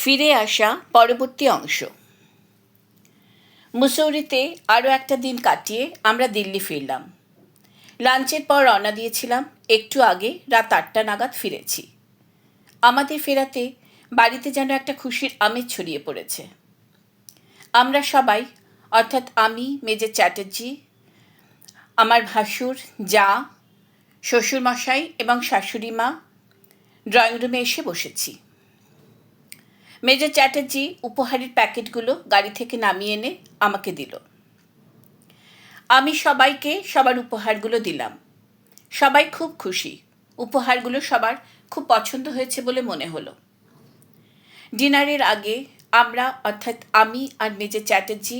ফিরে আসা পরবর্তী অংশ। মুসৌরিতে আরও একটা দিন কাটিয়ে আমরা দিল্লি ফিরলাম। লাঞ্চের পর রওনা দিয়েছিলাম, একটু আগে রাত 8টা নাগাদ ফিরেছি। আমাদের ফেরাতে বাড়িতে যেন একটা খুশির আমেজ ছড়িয়ে পড়েছে। আমরা সবাই, অর্থাৎ আমি, মেজর চ্যাটার্জি, আমার ভাসুর, যা, শ্বশুরমশাই এবং শাশুড়ি মা ড্রয়িং রুমে এসে বসেছি। মেজর চ্যাটার্জি উপহারের প্যাকেটগুলো গাড়ি থেকে নামিয়ে এনে আমাকে দিল। আমি সবাইকে সবার উপহারগুলো দিলাম। সবাই খুব খুশি। উপহারগুলো সবার খুব পছন্দ হয়েছে বলে মনে হলো। ডিনারের আগে আমরা, অর্থাৎ আমি আর মেজর চ্যাটার্জি,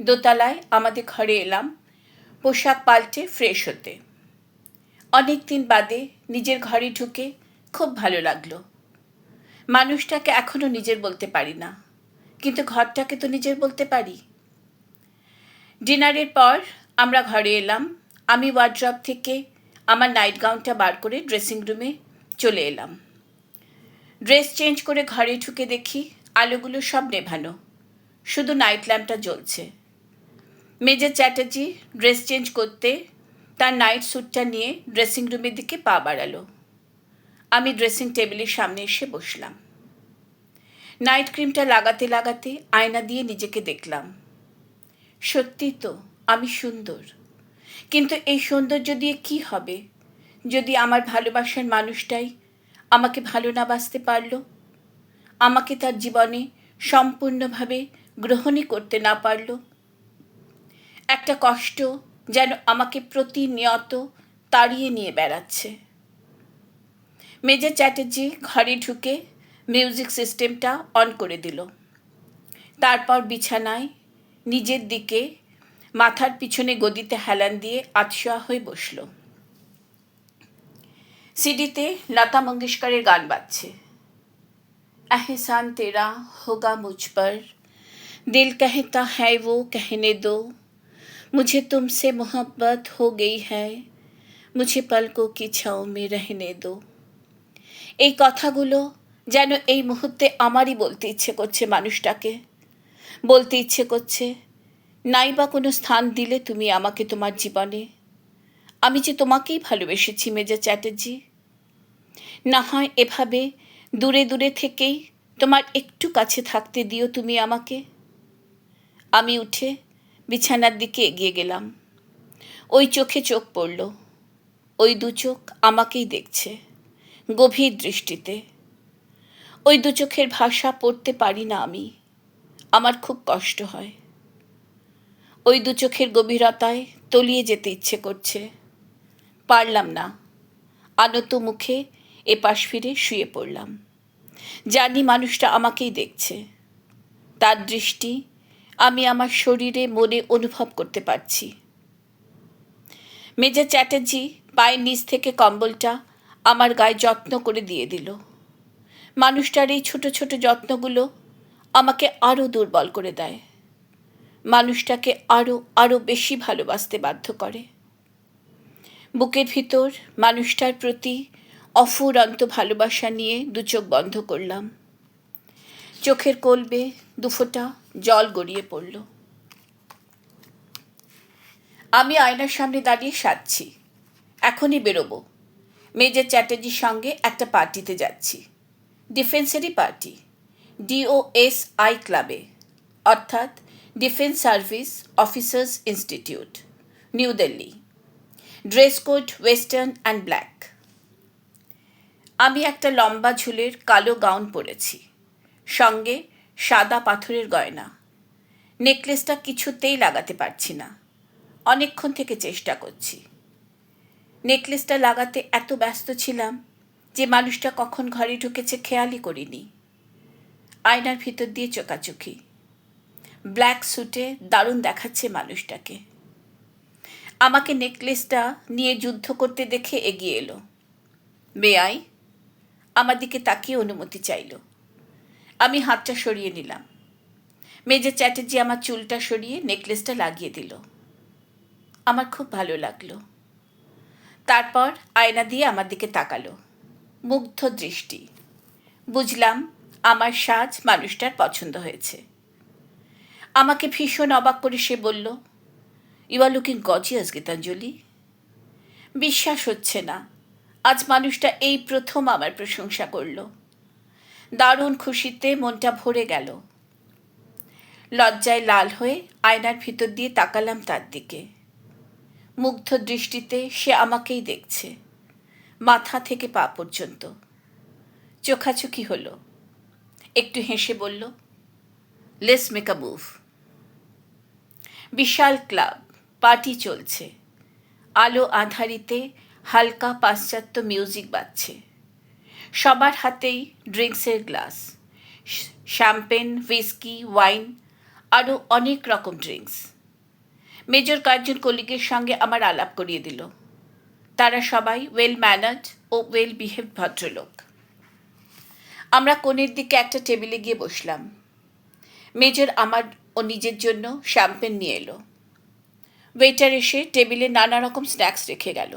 দোতলায় আমাদের ঘরে এলাম পোশাক পাল্টে ফ্রেশ হতে। অনেক দিন বাদে নিজের ঘরে ঢুকে খুব ভালো লাগলো। মানুষটাকে এখনও নিজের বলতে পারি না, কিন্তু ঘরটাকে তো নিজের বলতে পারি। ডিনারের পর আমরা ঘরে এলাম। আমি ওয়ার্ড্রব থেকে আমার নাইট গাউনটা বার করে ড্রেসিং রুমে চলে এলাম। ড্রেস চেঞ্জ করে ঘরে ঢুকে দেখি আলোগুলো সব নেভানো, শুধু নাইট ল্যাম্পটা জ্বলছে। মেজর চ্যাটার্জি ড্রেস চেঞ্জ করতে তার নাইট স্যুটটা নিয়ে ড্রেসিং রুমের দিকে পা বাড়ালো। আমি ড্রেসিং টেবিলের সামনে এসে বসলাম। নাইট ক্রিমটা লাগাতে লাগাতে আয়না দিয়ে নিজেকে দেখলাম। সত্যি তো আমি সুন্দর, কিন্তু এই সৌন্দর্য দিয়ে কি হবে যদি আমার ভালোবাসার মানুষটাই আমাকে ভালো না বাসতে পারল, আমাকে তার জীবনে সম্পূর্ণভাবে গ্রহণই করতে না পারল। একটা কষ্ট যেন আমাকে প্রতিনিয়ত তাড়িয়ে নিয়ে বেড়াচ্ছে। মেজর চ্যাটার্জি ঘরে ঢুকে মিউজিক সিস্টেমটা অন করে দিল। তারপর বিছানায় নিজের দিকে মাথার পিছনে গদিতে হেলান দিয়ে আতশোয়া হয়ে বসল। সিডিতে লতা মঙ্গেশকরের গান বাজছে। এহসান তেরা হোগা মুঝ पर, दिल कहता है वो कहने दो, मुझे तुमसे मोहब्बत हो गई है, मुझे पलकों की छाँव में रहने दो। এই কথাগুলো যেন এই মুহূর্তে আমারই বলতে ইচ্ছে করছে মানুষটাকে। বলতে ইচ্ছে করছে, নাই বা কোনো স্থান দিলে তুমি আমাকে তোমার জীবনে, আমি যে তোমাকেই ভালোবেসেছি মেজর চ্যাটার্জি। না হয় এভাবে দূরে দূরে থেকেই তোমার একটু কাছে থাকতে দিও তুমি আমাকে। আমি উঠে বিছানার দিকে এগিয়ে গেলাম। ওই চোখে চোখ পড়ল। ওই দু চোখ আমাকেই দেখছে গভীর দৃষ্টিতে। ওই দু চোখের ভাষা পড়তে পারি না আমি, আমার খুব কষ্ট হয়। ওই দু চোখের গভীরতায় তলিয়ে যেতে ইচ্ছে করছে, পারলাম না। আনত মুখে এপাশ ফিরে শুয়ে পড়লাম। জানি মানুষটা আমাকেই দেখছে। তার দৃষ্টি আমি আমার শরীরে মনে অনুভব করতে পারছি। মেজর চ্যাটার্জি পায়ের নিচ থেকে কম্বলটা আমার গায়ে যত্ন করে দিয়ে দিল। মানুষটার এই ছোট ছোট যত্নগুলো আমাকে আরও দুর্বল করে দেয়, মানুষটাকে আরও আরও বেশি ভালোবাসতে বাধ্য করে। বুকের ভিতর মানুষটার প্রতি অফুরন্ত ভালোবাসা নিয়ে দু চোখ বন্ধ করলাম। চোখের কোলবে দুফোঁটা জল গড়িয়ে পড়ল। আমি আয়নার সামনে দাঁড়িয়ে সাজছি। এখনই বেরোবো। মেজর চ্যাটার্জির সঙ্গে একটা পার্টিতে যাচ্ছি, ডিফেন্সেরই পার্টি, DOSI ক্লাবে, অর্থাৎ defence service officers institute, new Delhi. Dress code western and black. আমি একটা লম্বা ঝুলের কালো গাউন পরেছি, সঙ্গে সাদা পাথরের গয়না। নেকলেসটা কিছুতেই লাগাতে পারছি না, অনেকক্ষণ থেকে চেষ্টা করছি। নেকলেসটা লাগাতে এত ব্যস্ত ছিলাম যে মানুষটা কখন ঘরে ঢুকেছে খেয়ালই করিনি। আয়নার ভিতর দিয়ে চোকাচুকি। ব্ল্যাক স্যুটে দারুণ দেখাচ্ছে মানুষটাকে। আমাকে নেকলেসটা নিয়ে যুদ্ধ করতে দেখে এগিয়ে এলো। বেআই আমার দিকে তাকিয়ে অনুমতি চাইল। আমি হাতটা সরিয়ে নিলাম। মেজর চ্যাটার্জি আমার চুলটা সরিয়ে নেকলেসটা লাগিয়ে দিল। আমার খুব ভালো লাগলো। তারপর আয়না দিয়ে আমার দিকে তাকালো, মুগ্ধ দৃষ্টি। বুঝলাম আমার সাজ মানুষটার পছন্দ হয়েছে। আমাকে ভীষণ অবাক করে সে বলল, you are looking gorgeous Gitanjali. বিশ্বাস হচ্ছে না, আজ মানুষটা এই প্রথম আমার প্রশংসা করল। দারুণ খুশিতে মনটা ভরে গেল। লজ্জায় লাল হয়ে আয়নার ভিতর দিয়ে তাকালাম তার দিকে। মুগ্ধ দৃষ্টিতে সে আমাকেই দেখছে, মাথা থেকে পা পর্যন্ত। চোখাচোখি হলো, একটু হেসে বলল, লেটস মেক আ মুভ। বিশাল ক্লাব, পার্টি চলছে। আলো আঁধারিতে হালকা পাশ্চাত্য মিউজিক বাজছে। সবার হাতেই ড্রিঙ্কসের গ্লাস, শ্যাম্পেন, হুইস্কি, ওয়াইন, আরও অনেক রকম ড্রিঙ্কস। মেজর কয়েকজন কলিগের সঙ্গে আমার আলাপ করিয়ে দিল। তারা সবাই ওয়েল ম্যানার্ড ও ওয়েল বিহেভড ভদ্রলোক। আমরা কোণের দিকে একটা টেবিলে গিয়ে বসলাম। মেজর আমার ও নিজের জন্য শ্যাম্পেন নিয়ে এলো। ওয়েটার এসে টেবিলে নানা রকম স্ন্যাক্স রেখে গেল।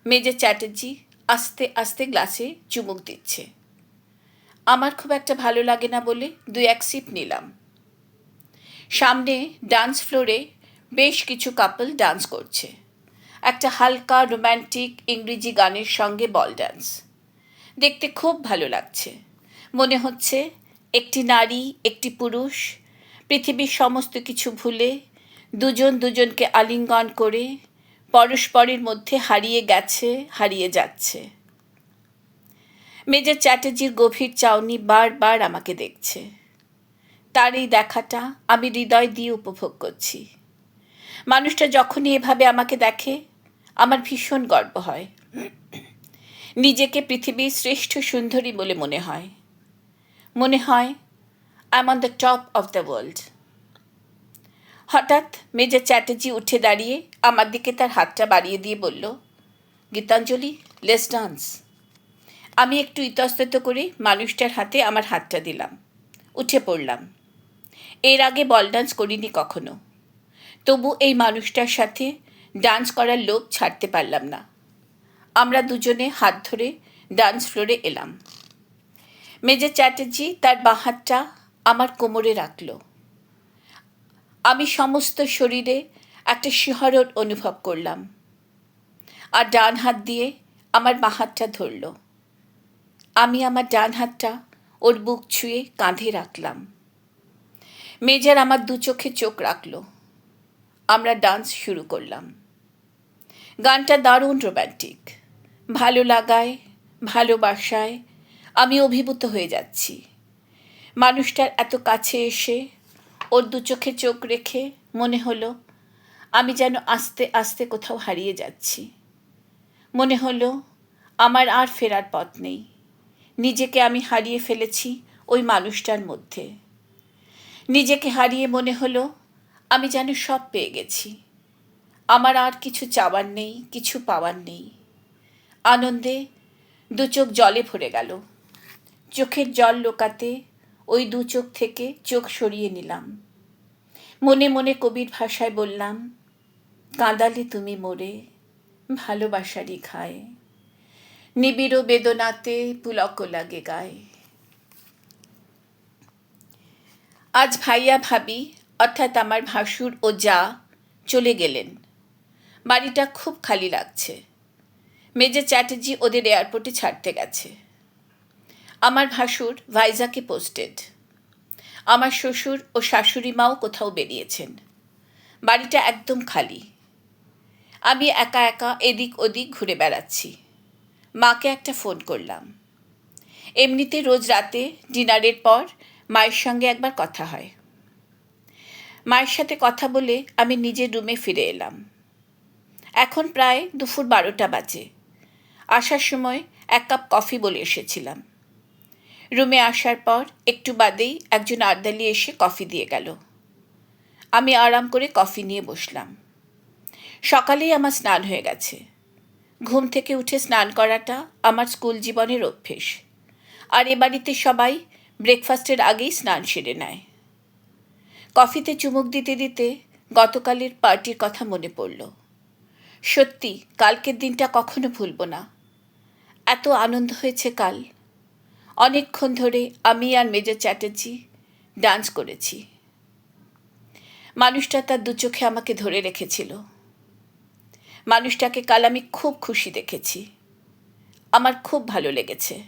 মেজর চ্যাটার্জি আস্তে আস্তে গ্লাসে চুমুক দিচ্ছে। আমার খুব একটা ভালো লাগে না বলে 2-1 সিপ নিলাম। সামনে ডান্স ফ্লোরে বেশ কিছু কাপল ডান্স করছে। একটা হালকা রোম্যান্টিক ইংরেজি গানের সঙ্গে বল ডান্স। দেখতে খুব ভালো লাগছে। মনে হচ্ছে একটি নারী, একটি পুরুষ পৃথিবীর সমস্ত কিছু ভুলে দুজন দুজনকে আলিঙ্গন করে পরস্পরের মধ্যে হারিয়ে গেছে, হারিয়ে যাচ্ছে। মেজর চ্যাটার্জির গভীর চাউনি বারবার আমাকে দেখছে। তার এই দেখাটা আমি হৃদয় দিয়ে উপভোগ করছি। মানুষটা যখনই এভাবে আমাকে দেখে আমার ভীষণ গর্ব হয়। নিজেকে পৃথিবীর শ্রেষ্ঠ সুন্দরী বলে মনে হয়। মনে হয় I am on the top of the world. হঠাৎ মেজর চ্যাটার্জি উঠে দাঁড়িয়ে আমার দিকে তার হাতটা বাড়িয়ে দিয়ে বলল, গীতাঞ্জলি, লেটস ডান্স। আমি একটু ইতস্তত করে মানুষটার হাতে আমার হাতটা দিলাম। উঠে পড়লাম। এর আগে বল ডান্স করিনি কখনো। তবু এই মানুষটার সাথে ডান্স করার লোভ ছাড়তে পারলাম না। আমরা দুজনে হাত ধরে ডান্স ফ্লোরে এলাম। মেজর চ্যাটার্জি তার বাঁ হাতটা আমার কোমরে রাখল। আমি সমস্ত শরীরে একটা শিহরণ অনুভব করলাম। আর ডান হাত দিয়ে আমার বাঁ হাতটা ধরল। আমি আমার ডান হাতটা ওর বুক ছুঁয়ে কাঁধে রাখলাম। মেজর আমার 2 চোখে চোখ রাখল। আমরা ডান্স শুরু করলাম। গানটা দারুণ রোম্যান্টিক। ভালো লাগায়, ভালোবাসায় আমি অভিভূত হয়ে যাচ্ছি। মানুষটার এত কাছে এসে ওর 2 চোখে চোখ রেখে মনে হলো আমি যেন আস্তে আস্তে কোথাও হারিয়ে যাচ্ছি। মনে হলো আমার আর ফেরার পথ নেই। নিজেকে আমি হারিয়ে ফেলেছি ওই মানুষটার মধ্যে। নিজেকে হারিয়ে মনে হলো আমি যেন সব পেয়ে গেছি। আমার আর কিছু চাওয়ার নেই, কিছু পাওয়ার নেই। আনন্দে 2 চোখ জলে ভরে গেল। চোখের জল লোকাতে ওই 2 চোখ থেকে চোখ সরিয়ে নিলাম। মনে মনে কবির ভাষায় বললাম, কাঁদালে তুমি মোরে ভালোবাসারই খায়, নিবিড় বেদনাতে পুলক লাগে গায়ে। আজ ভাইয়া ভাবি অর্থাৎ আমার ভাসুর ও যা চলে গেলেন। বাড়িটা খুব খালি লাগছে। মেজর চ্যাটার্জি ওদের এয়ারপোর্টে ছাড়তে গেছে। আমার ভাসুর ভাইজাকে পোস্টেড। আমার শ্বশুর ও শাশুড়ি মাও কোথাও বেরিয়েছেন। বাড়িটা একদম খালি। আমি একা একা এদিক ওদিক ঘুরে বেড়াচ্ছি। মাকে একটা ফোন করলাম। এমনিতে রোজ রাতে ডিনারের পর মায়ের সঙ্গে একবার কথা হয়। মায়ের সাথে কথা বলে আমি নিজের রুমে ফিরে এলাম। এখন প্রায় দুপুর 12টা বাজে। আসার সময় 1 কাপ কফি বলে এসেছিলাম। রুমে আসার পর একটু বাদেই একজন আর্দালি এসে কফি দিয়ে গেল। আমি আরাম করে কফি নিয়ে বসলাম। সকালেই আমার স্নান হয়ে গেছে। ঘুম থেকে উঠে স্নান করাটা আমার স্কুল জীবনের অভ্যেস। আর এ বাড়িতে সবাই ব্রেকফাস্টের আগেই স্নান সেরে নেয়। কফিতে চুমুক দিতে দিতে গতকালের পার্টির কথা মনে পড়ল। সত্যি কালকের দিনটা কখনো ভুলব না। এত আনন্দ হয়েছে কাল। অনেকক্ষণ ধরে আমি আর মেজর চ্যাটার্জি ডান্স করেছি। মানুষটা তার দু চোখে আমাকে ধরে রেখেছিল। মানুষটাকে কাল আমি খুব খুশি দেখেছি। আমার খুব ভালো লেগেছে।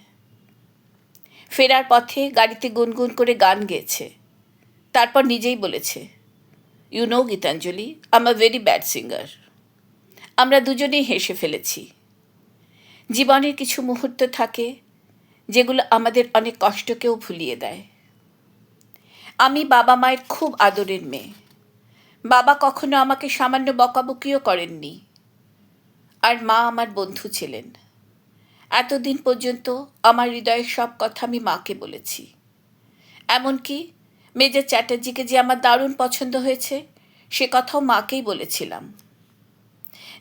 ফেরার পথে গাড়িতে গুনগুন করে গান গেয়েছে। তারপর নিজেই বলেছে, you know Gitanjali, I am a very bad singer. আমরা দুজনেই হেসে ফেলেছি। জীবনের কিছু মুহূর্ত থাকে যেগুলো আমাদের অনেক কষ্টকেও ভুলিয়ে দেয়। আমি বাবা মায়ের খুব আদরের মেয়ে। বাবা কখনো আমাকে সামান্য বকাবকিও করেননি। আর মা আমার বন্ধু ছিলেন। এতদিন পর্যন্ত আমার হৃদয়ের সব কথা আমি মাকে বলেছি। এমনকি মেজর চ্যাটার্জিকে যে আমার দারুণ পছন্দ হয়েছে সে কথাও মাকেই বলেছিলাম।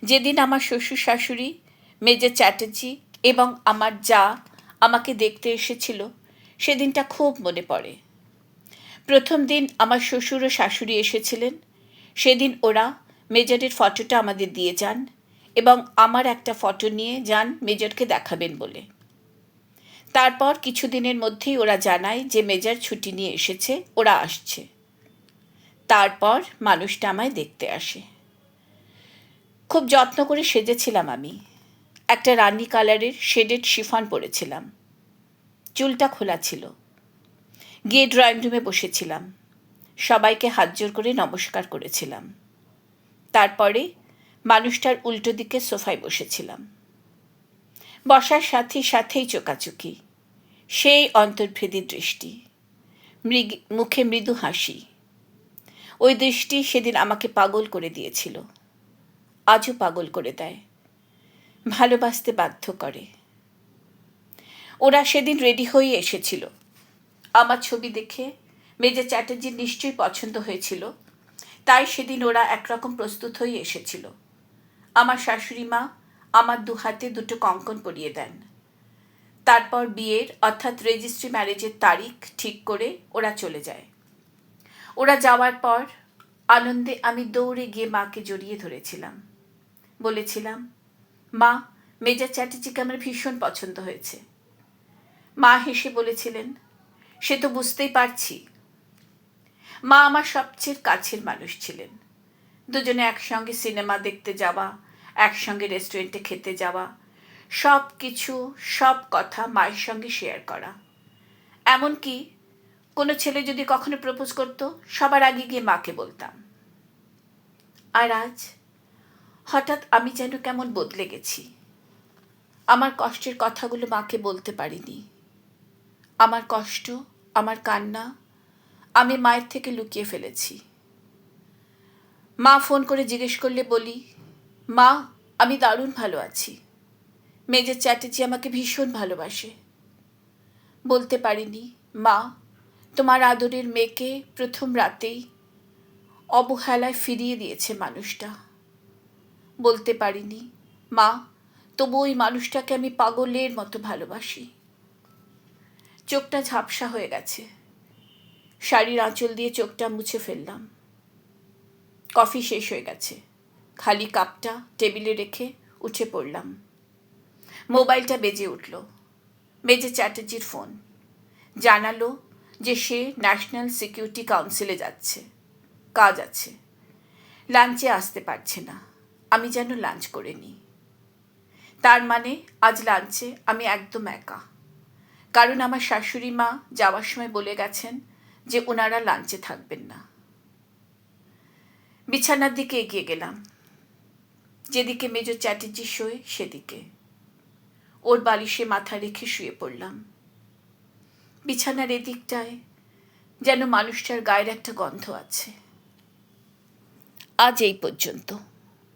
যেদিন আমার শ্বশুর শাশুড়ি, মেজর চ্যাটার্জি এবং আমার যা আমাকে দেখতে এসেছিল সেদিনটা খুব মনে পড়ে। প্রথম দিন আমার শ্বশুর ও শাশুড়ি এসেছিলেন। সেদিন ওরা মেজরের ফটোটা আমাদের দিয়ে যান এবং আমার একটা ফটো নিয়ে যান মেজরকে দেখাবেন বলে। তারপর কিছুদিনের মধ্যেই ওরা জানায় যে মেজর ছুটি নিয়ে এসেছে, ওরা আসছে। তারপর মানুষটা আমায় দেখতে আসে। খুব যত্ন করে সেজেছিলাম আমি। একটা রানী কালারের শেডেড শিফন পরেছিলাম। চুলটা খোলা ছিল। গিয়ে ড্রয়িং রুমে বসেছিলাম। সবাইকে হাত জোর করে নমস্কার করেছিলাম। তারপরে মানুষটার উল্টো দিকে সোফায় বসেছিলাম। বসার সাথেই চোকাচুকি, সেই অন্তর্ভেদী দৃষ্টি, মুখে মৃদু হাসি। ওই দৃষ্টি সেদিন আমাকে পাগল করে দিয়েছিল। আজও পাগল করে দেয়, ভালোবাসতে বাধ্য করে। ওরা সেদিন রেডি হয়ে এসেছিল। আমার ছবি দেখে মেজর চ্যাটার্জির নিশ্চয়ই পছন্দ হয়েছিল, তাই সেদিন ওরা একরকম প্রস্তুত হয়ে এসেছিল। আমার শাশুড়ি মা আমার দু হাতে দুটো কঙ্কন পরিয়ে দেন। তারপর বিয়ের অর্থাৎ রেজিস্ট্রি ম্যারেজের তারিখ ঠিক করে ওরা চলে যায়। ওরা যাওয়ার পর আনন্দে আমি দৌড়ে গিয়ে মাকে জড়িয়ে ধরেছিলাম। বলেছিলাম, মা, মেজর চ্যাটার্জিকে আমার ভীষণ পছন্দ হয়েছে। মা হেসে বলেছিলেন, সে তো বুঝতেই পারছি। মা আমার সবচেয়ে কাছের মানুষ ছিলেন। দুজনে একসঙ্গে সিনেমা দেখতে যাওয়া, একসঙ্গে রেস্টুরেন্টে খেতে যাওয়া, সব কিছু, সব কথা মায়ের সঙ্গে শেয়ার করা। এমনকি কোনো ছেলে যদি কখনো প্রপোজ করতো সবার আগে গিয়ে মাকে বলতাম। আর আজ হঠাৎ আমি যেন কেমন বদলে গেছি। আমার কষ্টের কথাগুলো মাকে বলতে পারিনি। আমার কষ্ট, আমার কান্না আমি মায়ের থেকে লুকিয়ে ফেলেছি। মা ফোন করে জিজ্ঞেস করলে বলি, মা, আমি দারুণ ভালো আছি। মেজর চ্যাটার্জি আমাকে ভীষণ ভালোবাসে। বলতে পারিনি, মা, তোমার আদরের মেয়েকে প্রথম রাতেই অবহেলায় ফিরিয়ে দিয়েছে মানুষটা। বলতে পারিনি, মা, তবু ওই মানুষটাকে আমি পাগলের মতো ভালোবাসি। চোখটা ঝাপসা হয়ে গেছে। শাড়ির আঁচল দিয়ে চোখটা মুছে ফেললাম। কফি শেষ হয়ে গেছে। খালি কাপটা টেবিলে রেখে উঠে পড়লাম। মোবাইলটা বেজে উঠল। মেজর চ্যাটার্জির ফোন। জানালো যে সে ন্যাশনাল সিকিউরিটি কাউন্সিলে যাচ্ছে, কাজ আছে, লাঞ্চে আসতে পারছে না। আমি যেন লাঞ্চ করে নিই। তার মানে আজ লাঞ্চে আমি একদম একা, কারণ আমার শাশুড়ি মা যাওয়ার সময় বলে গেছেন যে ওনারা লাঞ্চে থাকবেন না। বিছানার দিকে এগিয়ে গেলাম। যেদিকে মেজর চ্যাটার্জি শোয় সেদিকে। ওর বালিশে মাথা রেখে শুয়ে পড়লাম। বিছানার এদিকটায় যেন মানুষটার গায়ের একটা গন্ধ আছে। আজ এই পর্যন্ত।